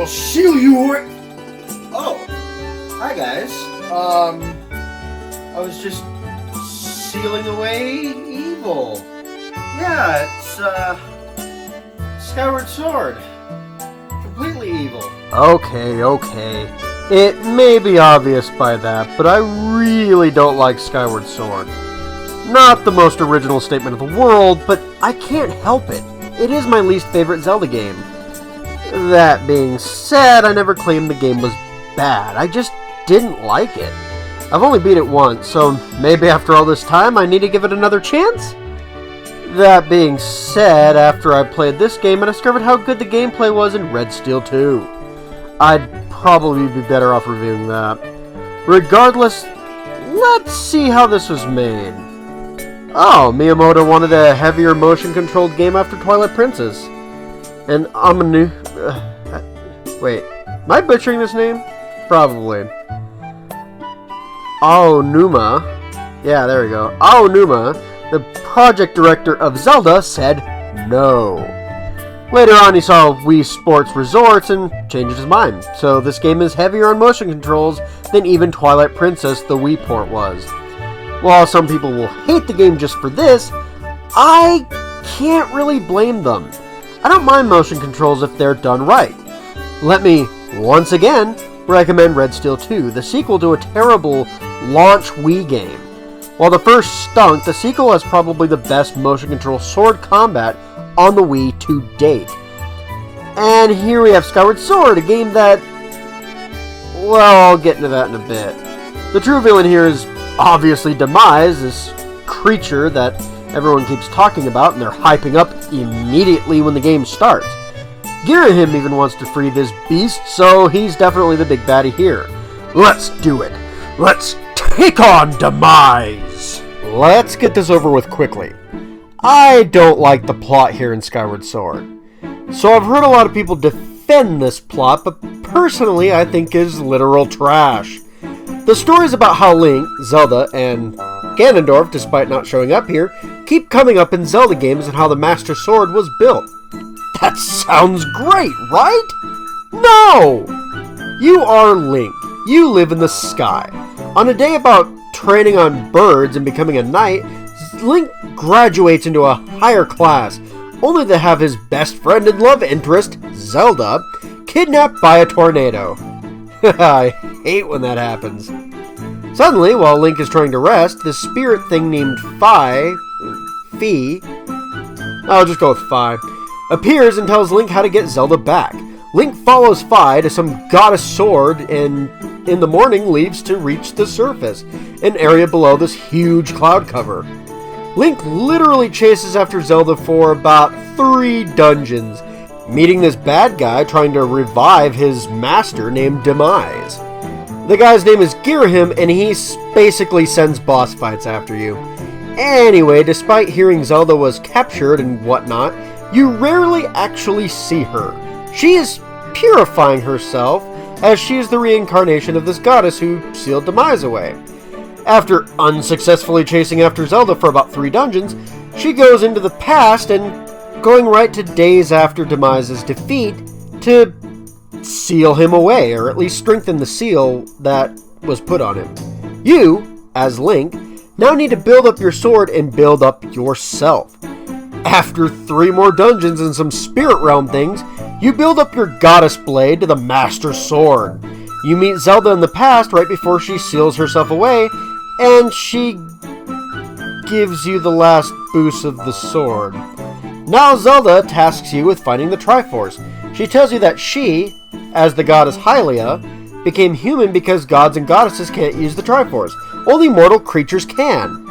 will seal you. Oh, hi guys. I was just sealing away evil. Yeah, it's Skyward Sword. Completely evil. Okay. It may be obvious by that, but I really don't like Skyward Sword. Not the most original statement of the world, but I can't help it. It is my least favorite Zelda game. That being said, I never claimed the game was bad. I just didn't like it. I've only beat it once, so maybe after all this time I need to give it another chance? That being said, after I played this game, I discovered how good the gameplay was in Red Steel 2. I'd probably be better off reviewing that. Regardless, let's see how this was made. Oh, Miyamoto wanted a heavier motion-controlled game after Twilight Princess. And wait, am I butchering this name? Probably. Aonuma. Yeah, there we go. Aonuma, the project director of Zelda, said no. Later on, he saw Wii Sports Resorts and changed his mind. So this game is heavier on motion controls than even Twilight Princess, the Wii port, was. While some people will hate the game just for this, I can't really blame them. I don't mind motion controls if they're done right. Let me, once again, recommend Red Steel 2, the sequel to a terrible launch Wii game. While the first stunk, the sequel has probably the best motion control sword combat on the Wii to date. And here we have Skyward Sword, a game that, well, I'll get into that in a bit. The true villain here is obviously Demise, this creature that everyone keeps talking about and they're hyping up immediately when the game starts. Girahim even wants to free this beast, so he's definitely the big baddie here. Let's do it! Let's take on Demise! Let's get this over with quickly. I don't like the plot here in Skyward Sword. So I've heard a lot of people defend this plot, but personally I think is literal trash. The stories about how Link, Zelda, and Ganondorf, despite not showing up here, keep coming up in Zelda games and how the Master Sword was built. That sounds great, right? No! You are Link. You live in the sky. On a day about training on birds and becoming a knight, Link graduates into a higher class, only to have his best friend and love interest, Zelda, kidnapped by a tornado. I hate when that happens. Suddenly, while Link is trying to rest, this spirit thing named Fi, I'll just go with Fi, appears and tells Link how to get Zelda back. Link follows Fi to some goddess sword and in the morning leaves to reach the surface, an area below this huge cloud cover. Link literally chases after Zelda for about 3 dungeons, meeting this bad guy trying to revive his master named Demise. The guy's name is Girahim, and he basically sends boss fights after you. Anyway, despite hearing Zelda was captured and whatnot, you rarely actually see her. She is purifying herself, as she is the reincarnation of this goddess who sealed Demise away. After unsuccessfully chasing after Zelda for about 3 dungeons, she goes into the past and going right to days after Demise's defeat to seal him away, or at least strengthen the seal that was put on him. You, as Link, now need to build up your sword and build up yourself. After 3 more dungeons and some spirit realm things, you build up your goddess blade to the Master Sword. You meet Zelda in the past right before she seals herself away, and she gives you the last boost of the sword. Now Zelda tasks you with finding the Triforce. She tells you that she, as the goddess Hylia, became human because gods and goddesses can't use the Triforce. Only mortal creatures can.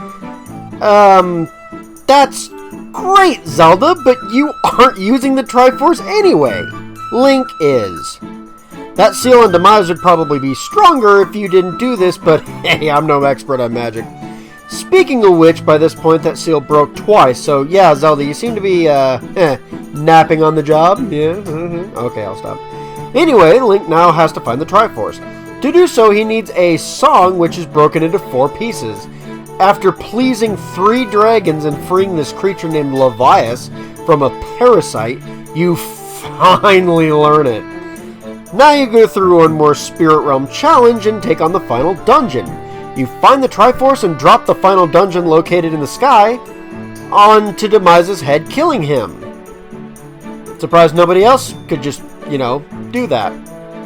That's great, Zelda, but you aren't using the Triforce anyway. Link is. That seal on Demise would probably be stronger if you didn't do this, but hey, I'm no expert on magic. Speaking of which, by this point that seal broke twice, so yeah, Zelda, you seem to be, napping on the job. Yeah, okay, I'll stop. Anyway, Link now has to find the Triforce. To do so, he needs a song which is broken into 4 pieces. After pleasing 3 dragons and freeing this creature named Levias from a parasite, you finally learn it. Now you go through one more Spirit Realm challenge and take on the final dungeon. You find the Triforce and drop the final dungeon located in the sky onto Demise's head, killing him. Surprised nobody else could just, do that.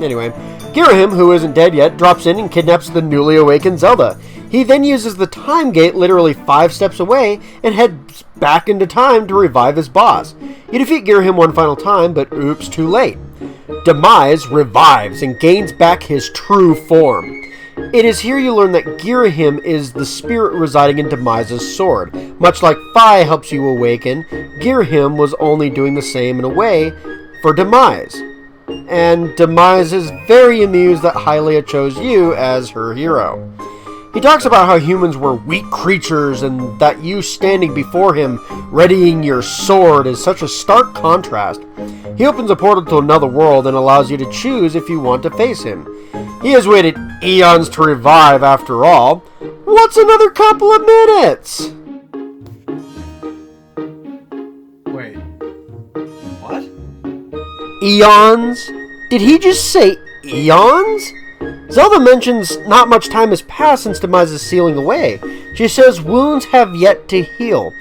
Anyway, Girahim, who isn't dead yet, drops in and kidnaps the newly awakened Zelda. He then uses the time gate literally 5 steps away and heads back into time to revive his boss. You defeat Girahim one final time, but oops, too late. Demise revives and gains back his true form. It is here you learn that Girahim is the spirit residing in Demise's sword. Much like Fi helps you awaken, Girahim was only doing the same in a way for Demise. And Demise is very amused that Hylia chose you as her hero. He talks about how humans were weak creatures and that you standing before him readying your sword is such a stark contrast. He opens a portal to another world and allows you to choose if you want to face him. He has waited eons to revive after all. What's another couple of minutes? Wait. What? Eons? Did he just say eons? Zelda mentions not much time has passed since Demise's sealing away. She says wounds have yet to heal,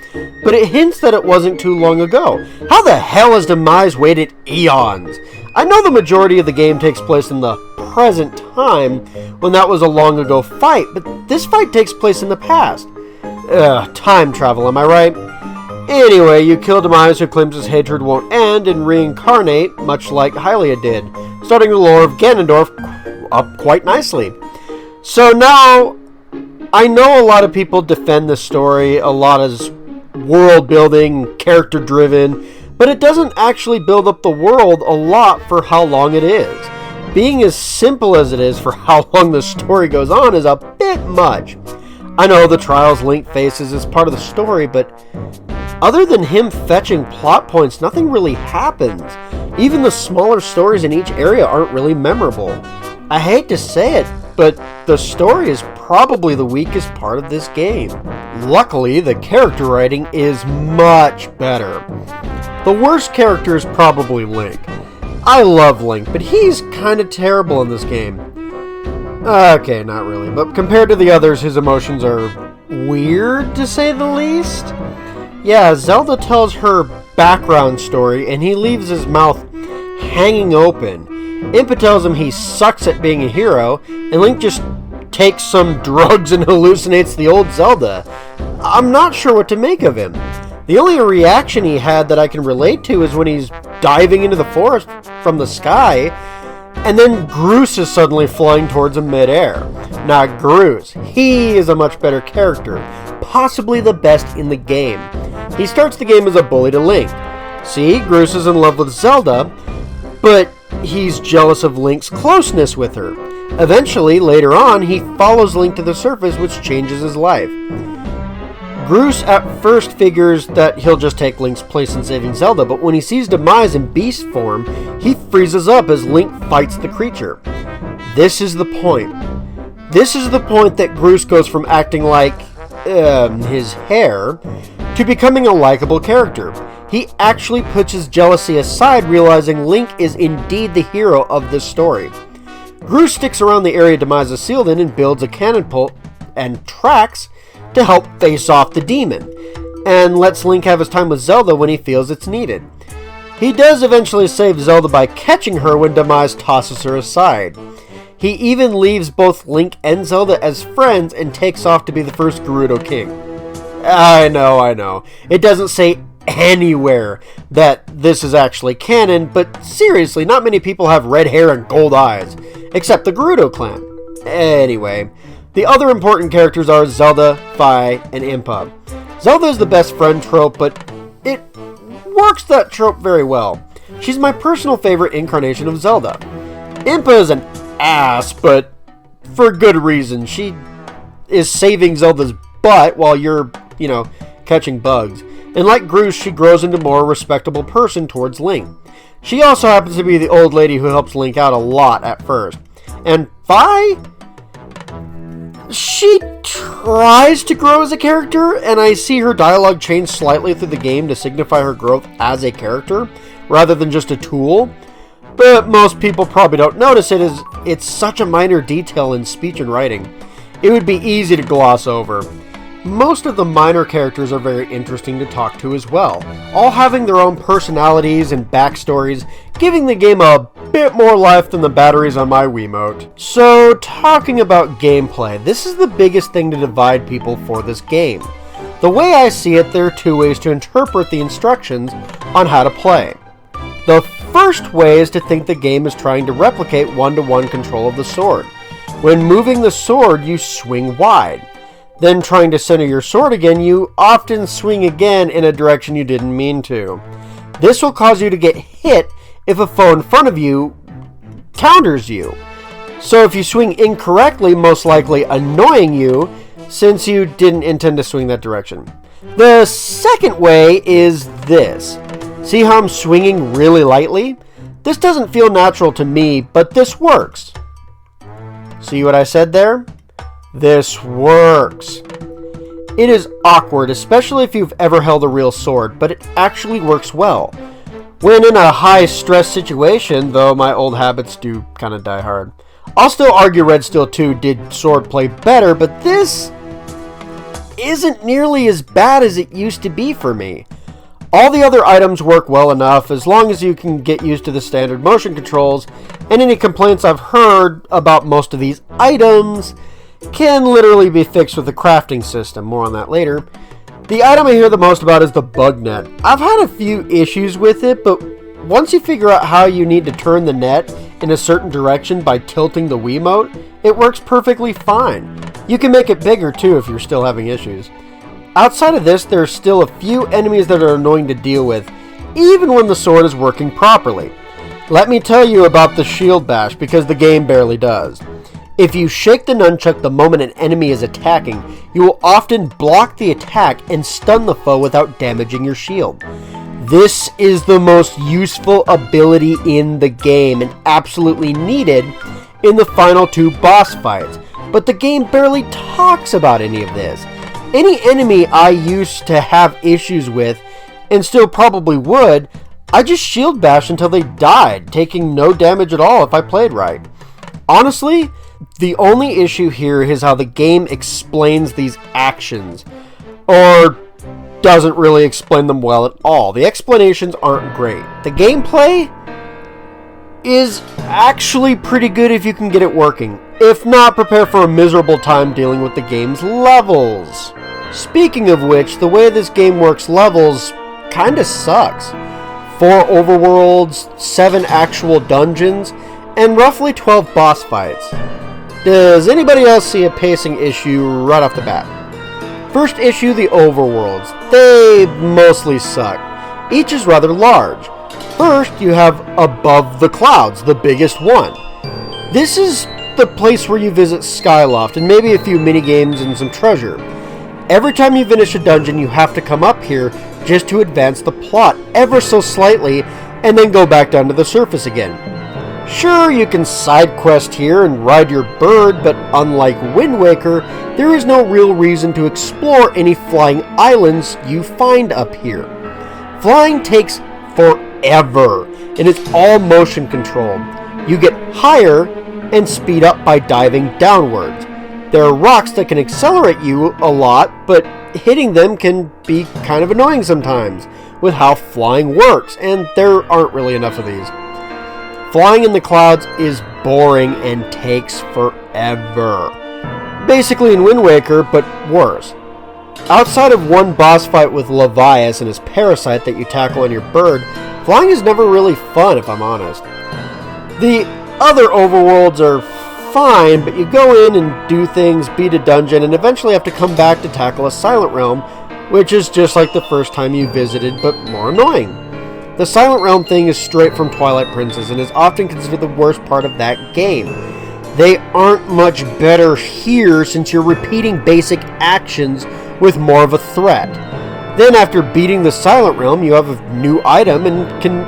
but it hints that it wasn't too long ago. How the hell has Demise waited eons? I know the majority of the game takes place in the present time, when that was a long ago fight, but this fight takes place in the past. Time travel, am I right? Anyway, you kill Demise, who claims his hatred won't end, and reincarnate, much like Hylia did, starting the lore of Ganondorf up quite nicely. So now, I know a lot of people defend this story a lot as world building, character driven, but it doesn't actually build up the world a lot for how long it is. Being as simple as it is for how long the story goes on is a bit much. I know the trials Link faces is part of the story, but other than him fetching plot points, nothing really happens. Even the smaller stories in each area aren't really memorable. I hate to say it, but the story is probably the weakest part of this game. Luckily, the character writing is much better. The worst character is probably Link. I love Link, but he's kinda terrible in this game. Okay, not really, but compared to the others, his emotions are weird, to say the least. Yeah, Zelda tells her background story, and he leaves his mouth hanging open. Impa tells him he sucks at being a hero, and Link just takes some drugs and hallucinates the old Zelda. I'm not sure what to make of him. The only reaction he had that I can relate to is when he's diving into the forest from the sky, and then Groose is suddenly flying towards him midair. Not Groose. He is a much better character, possibly the best in the game. He starts the game as a bully to Link. See, Groose is in love with Zelda, but he's jealous of Link's closeness with her. Eventually, later on, he follows Link to the surface, which changes his life. Groose at first figures that he'll just take Link's place in saving Zelda, but when he sees Demise in beast form, he freezes up as Link fights the creature. This is the point. This is the point that Groose goes from acting like his hair to becoming a likable character. He actually puts his jealousy aside, realizing Link is indeed the hero of this story. Groose sticks around the area Demise is sealed in and builds a cannon pult and tracks to help face off the demon, and lets Link have his time with Zelda when he feels it's needed. He does eventually save Zelda by catching her when Demise tosses her aside. He even leaves both Link and Zelda as friends and takes off to be the first Gerudo King. I know. It doesn't say anywhere that this is actually canon, but seriously, not many people have red hair and gold eyes, except the Gerudo clan. Anyway, the other important characters are Zelda, Fi, and Impa. Zelda is the best friend trope, but it works that trope very well. She's my personal favorite incarnation of Zelda. Impa is an ass, but for good reason. She is saving Zelda's butt while you're, catching bugs. And like Groose, she grows into a more respectable person towards Link. She also happens to be the old lady who helps Link out a lot at first. And Fi? She tries to grow as a character, and I see her dialogue change slightly through the game to signify her growth as a character, rather than just a tool. but most people probably don't notice it as it's such a minor detail in speech and writing. It would be easy to gloss over. Most of the minor characters are very interesting to talk to as well, all having their own personalities and backstories, giving the game a bit more life than the batteries on my Wiimote. So, talking about gameplay, this is the biggest thing to divide people for this game. The way I see it, there are two ways to interpret the instructions on how to play. The first way is to think the game is trying to replicate one-to-one control of the sword. When moving the sword, you swing wide. Then trying to center your sword again, you often swing again in a direction you didn't mean to. This will cause you to get hit if a foe in front of you counters you. So if you swing incorrectly, most likely annoying you, since you didn't intend to swing that direction. The second way is this. See how I'm swinging really lightly? This doesn't feel natural to me, but this works. See what I said there? This works. It is awkward, especially if you've ever held a real sword, but it actually works well. When in a high-stress situation, though my old habits do kind of die hard. I'll still argue Red Steel 2 did swordplay better, but this isn't nearly as bad as it used to be for me. All the other items work well enough as long as you can get used to the standard motion controls, and any complaints I've heard about most of these items can literally be fixed with the crafting system. More on that later. The item I hear the most about is the bug net. I've had a few issues with it, but once you figure out how you need to turn the net in a certain direction by tilting the Wiimote, it works perfectly fine. You can make it bigger too if you're still having issues. Outside of this, there's still a few enemies that are annoying to deal with, even when the sword is working properly. Let me tell you about the shield bash, because the game barely does. If you shake the nunchuck the moment an enemy is attacking, you will often block the attack and stun the foe without damaging your shield. This is the most useful ability in the game and absolutely needed in the final two boss fights, but the game barely talks about any of this. Any enemy I used to have issues with, and still probably would, I just shield bash until they died, taking no damage at all if I played right. Honestly, the only issue here is how the game explains these actions, or doesn't really explain them well at all. The explanations aren't great. The gameplay is actually pretty good if you can get it working. If not, prepare for a miserable time dealing with the game's levels. Speaking of which, the way this game works levels kinda sucks. 4 overworlds, 7 actual dungeons, and roughly 12 boss fights. Does anybody else see a pacing issue right off the bat? First issue, the overworlds. They mostly suck. Each is rather large. First, you have Above the Clouds, the biggest one. This is the place where you visit Skyloft and maybe a few minigames and some treasure. Every time you finish a dungeon, you have to come up here just to advance the plot ever so slightly and then go back down to the surface again. Sure, you can side quest here and ride your bird, but unlike Wind Waker, there is no real reason to explore any flying islands you find up here. Flying takes forever, and it's all motion controlled. You get higher and speed up by diving downwards. There are rocks that can accelerate you a lot, but hitting them can be kind of annoying sometimes with how flying works, and there aren't really enough of these. Flying in the clouds is boring and takes forever. Basically in Wind Waker, but worse. Outside of one boss fight with Levias and his parasite that you tackle on your bird, flying is never really fun if I'm honest. The other overworlds are fine, but you go in and do things, beat a dungeon, and eventually have to come back to tackle a Silent Realm, which is just like the first time you visited, but more annoying. The Silent Realm thing is straight from Twilight Princess and is often considered the worst part of that game. They aren't much better here since you're repeating basic actions with more of a threat. Then after beating the Silent Realm, you have a new item and can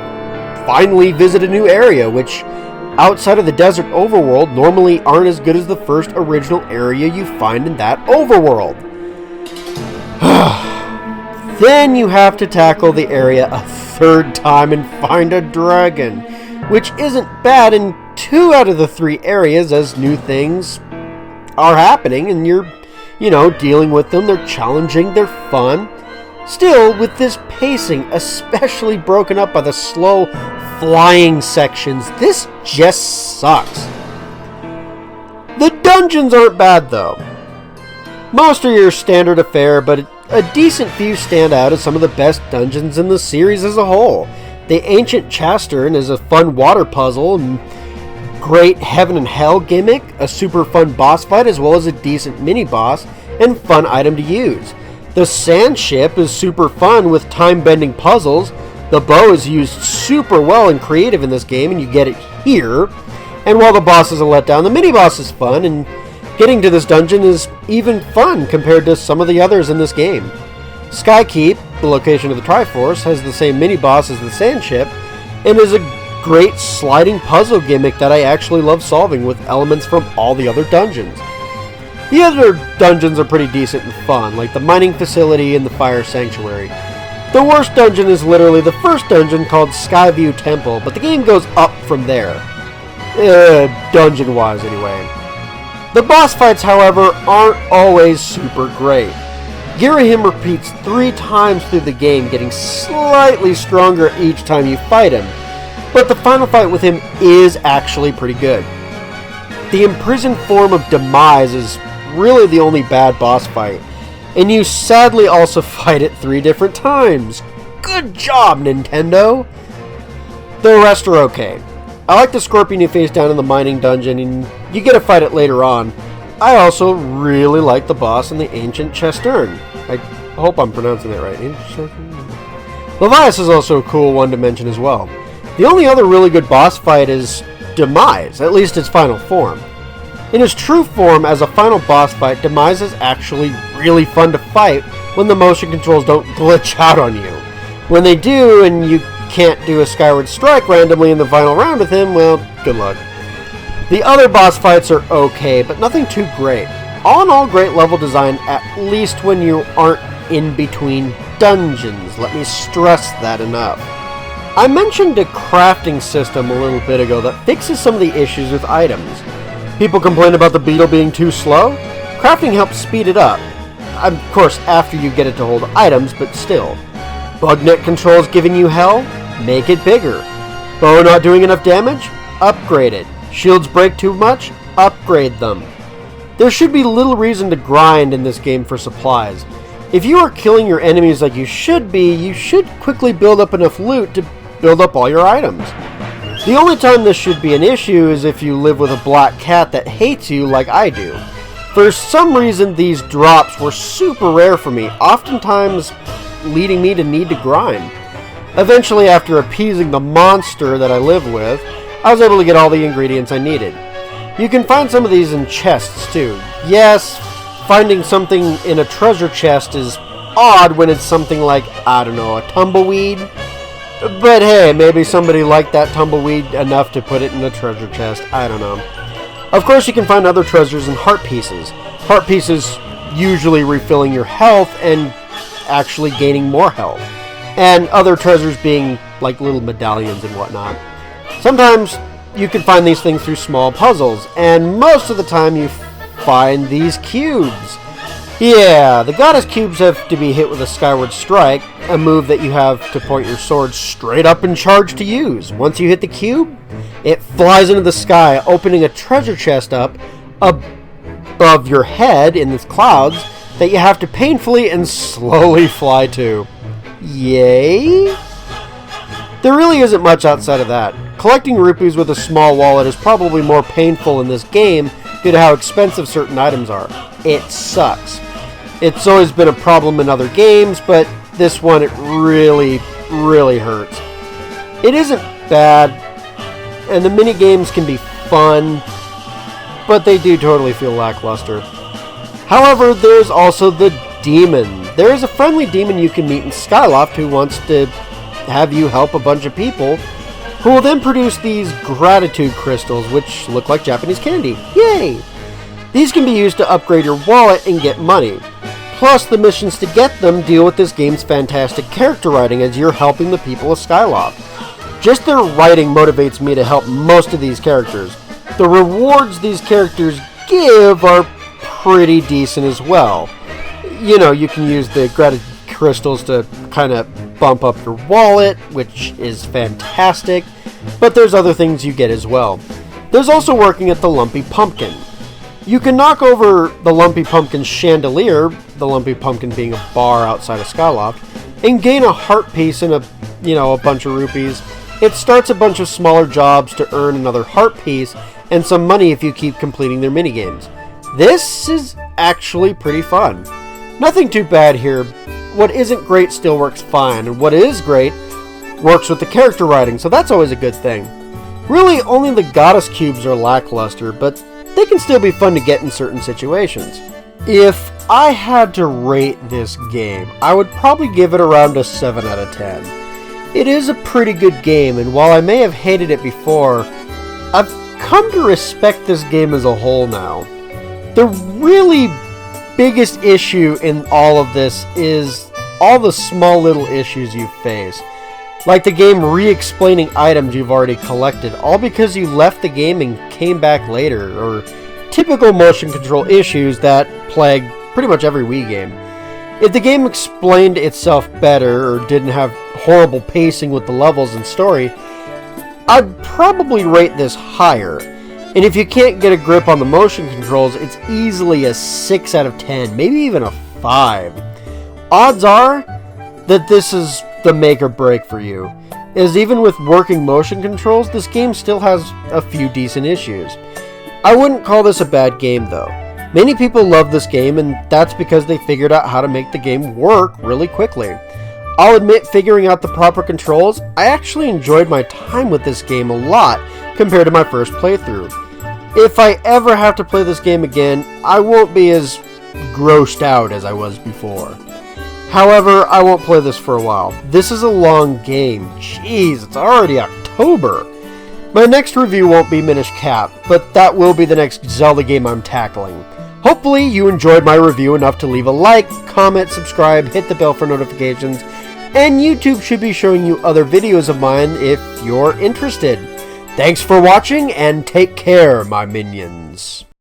finally visit a new area, which outside of the desert overworld normally aren't as good as the first original area you find in that overworld. Then you have to tackle the area a third time and find a dragon. which isn't bad in 2 out of the 3 areas, as new things are happening and you're, dealing with them. They're challenging, they're fun. Still, with this pacing, especially broken up by the slow flying sections, this just sucks. The dungeons aren't bad though. Most are your standard affair, but a decent few stand out as some of the best dungeons in the series as a whole. The Ancient Chapter is a fun water puzzle, and great heaven and hell gimmick, a super fun boss fight, as well as a decent mini boss and fun item to use. The Sand Ship is super fun with time-bending puzzles. The bow is used super well and creative in this game, and you get it here. And while the boss is a letdown, the mini boss is fun, and getting to this dungeon is even fun compared to some of the others in this game. Skykeep, the location of the Triforce, has the same mini-boss as the Sand Ship, and is a great sliding puzzle gimmick that I actually love solving with elements from all the other dungeons. The other dungeons are pretty decent and fun, like the mining facility and the fire sanctuary. The worst dungeon is literally the first dungeon called Skyview Temple, but the game goes up from there. Dungeon-wise anyway. The boss fights, however, aren't always super great. Girahim repeats 3 times through the game, getting slightly stronger each time you fight him, but the final fight with him is actually pretty good. The imprisoned form of Demise is really the only bad boss fight, and you sadly also fight it 3 different times. Good job, Nintendo! The rest are okay. I like the scorpion you face down in the mining dungeon, and you get to fight it later on. I also really like the boss in the Ancient Chapter. I hope I'm pronouncing that right. Levias is also a cool one to mention as well. The only other really good boss fight is Demise, at least its final form. In his true form as a final boss fight, Demise is actually really fun to fight when the motion controls don't glitch out on you. When they do, and you can't do a Skyward Strike randomly in the final round with him, well, good luck. The other boss fights are okay, but nothing too great. All in all, great level design, at least when you aren't in between dungeons. Let me stress that enough. I mentioned a crafting system a little bit ago that fixes some of the issues with items. People complain about the beetle being too slow. Crafting helps speed it up. Of course, after you get it to hold items, but still. Bugnet controls giving you hell? Make it bigger. Bow not doing enough damage? Upgrade it. Shields break too much? Upgrade them. There should be little reason to grind in this game for supplies. If you are killing your enemies like you should be, you should quickly build up enough loot to build up all your items. The only time this should be an issue is if you live with a black cat that hates you like I do. For some reason, these drops were super rare for me, oftentimes leading me to need to grind. Eventually, after appeasing the monster that I live with, I was able to get all the ingredients I needed. You can find some of these in chests too. Yes, finding something in a treasure chest is odd when it's something like, I don't know, a tumbleweed. But hey, maybe somebody liked that tumbleweed enough to put it in a treasure chest. I don't know. Of course, you can find other treasures in heart pieces. Heart pieces usually refilling your health and actually gaining more health. And other treasures being like little medallions and whatnot. Sometimes you can find these things through small puzzles, and most of the time you find these cubes. Yeah, the goddess cubes have to be hit with a Skyward Strike, a move that you have to point your sword straight up and charge to use. Once you hit the cube, it flies into the sky, opening a treasure chest up above your head in the clouds that you have to painfully and slowly fly to. Yay? There really isn't much outside of that. Collecting rupees with a small wallet is probably more painful in this game due to how expensive certain items are. It sucks. It's always been a problem in other games, but this one it really, really hurts. It isn't bad, and the mini games can be fun, but they do totally feel lackluster. However, there's also the demon. There is a friendly demon you can meet in Skyloft who wants to have you help a bunch of people, who will then produce these gratitude crystals, which look like Japanese candy. Yay! These can be used to upgrade your wallet and get money. Plus, the missions to get them deal with this game's fantastic character writing as you're helping the people of Skyloft. Just their writing motivates me to help most of these characters. The rewards these characters give are pretty decent as well. You know, you can use the gratitude crystals to kind of bump up your wallet, which is fantastic, but there's other things you get as well. There's also working at the Lumpy Pumpkin. You can knock over the Lumpy Pumpkin's chandelier, the Lumpy Pumpkin being a bar outside of Skyloft, and gain a heart piece and a bunch of rupees. It starts a bunch of smaller jobs to earn another heart piece and some money if you keep completing their minigames. This is actually pretty fun. Nothing too bad here. What isn't great still works fine, and what is great works with the character writing, so that's always a good thing. Really, only the goddess cubes are lackluster, but they can still be fun to get in certain situations. If I had to rate this game, I would probably give it around a 7 out of 10. It is a pretty good game, and while I may have hated it before, I've come to respect this game as a whole now. The really biggest issue in all of this is all the small little issues you face. Like the game re-explaining items you've already collected, all because you left the game and came back later, or typical motion control issues that plague pretty much every Wii game. If the game explained itself better, or didn't have horrible pacing with the levels and story, I'd probably rate this higher. And if you can't get a grip on the motion controls, it's easily a 6 out of 10, maybe even a 5. Odds are that this is the make or break for you, as even with working motion controls, this game still has a few decent issues. I wouldn't call this a bad game though. Many people love this game, and that's because they figured out how to make the game work really quickly. I'll admit, figuring out the proper controls, I actually enjoyed my time with this game a lot compared to my first playthrough. If I ever have to play this game again, I won't be as grossed out as I was before. However, I won't play this for a while. This is a long game. Jeez, it's already October. My next review won't be Minish Cap, but that will be the next Zelda game I'm tackling. Hopefully you enjoyed my review enough to leave a like, comment, subscribe, hit the bell for notifications, and YouTube should be showing you other videos of mine if you're interested. Thanks for watching, and take care, my minions.